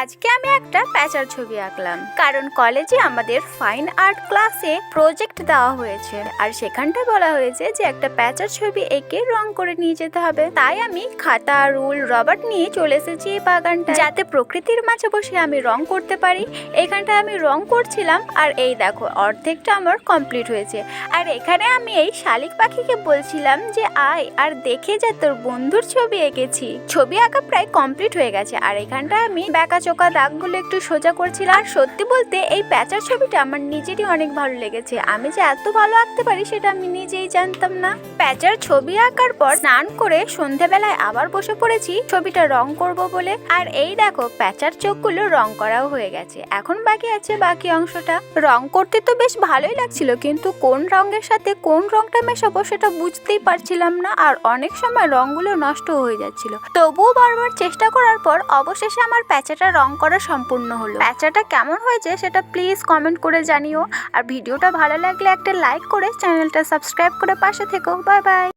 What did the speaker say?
আজকে আমি একটা প্যাঁচার ছবি আঁকলাম, কারণ কলেজে আমাদের ফাইন আর্ট ক্লাসে প্রজেক্ট দেওয়া হয়েছে আর সেখানটায় বলা হয়েছে যে একটা প্যাঁচার ছবি এঁকে রং করে নিয়ে যেতে হবে। তাই আমি খাতা, রুল, রবার নিয়ে চলে এসেছি এই বাগানটা, যাতে প্রকৃতির মাঝে বসে আমি রং করতে পারি। এখানটায় আমি রং করছিলাম আর এই দেখো অর্ধেকটা আমার কমপ্লিট হয়েছে। আর এখানে আমি এই শালিক পাখিকে বলছিলাম যে আয় আর দেখে যা তোর বন্ধুর ছবি এঁকেছি। ছবি আঁকা প্রায় কমপ্লিট হয়ে গেছে আর এখানটায় আমি চোকা দাগগুলো একটু সোজা করছিলাম। আর সত্যি বলতে এই প্যাঁচার ছবিটা আমার নিজেরই অনেক ভালো লেগেছে। আমি যে এত ভালো আঁকতে পারি সেটা আমি নিজেই জানতাম না। প্যাঁচার ছবি আঁকার পর স্নান করে সন্ধ্যাবেলায় আবার বসে পড়েছি ছবিটা রং করব বলে। আর এই দেখো প্যাঁচার চোখগুলো রং করাও হয়ে গেছে, এখন বাকি আছে বাকি অংশটা। রং করতে তো বেশ ভালোই লাগছিল, কিন্তু কোন রঙের সাথে কোন রংটা মেশাবো সেটা বুঝতেই পারছিলাম না। আর অনেক সময় রংগুলো নষ্ট হয়ে যাচ্ছিল। তবুও বারবার চেষ্টা করার পর অবশেষে আমার প্যাঁচাটা রং করা সম্পূর্ণ হলো। প্যাঁচাটা কেমন হয়েছে সেটা প্লিজ কমেন্ট করে জানিও। আর ভিডিওটা ভালো লাগলে একটা লাইক করে চ্যানেলটা সাবস্ক্রাইব করে পাশে থেকো। Bye bye.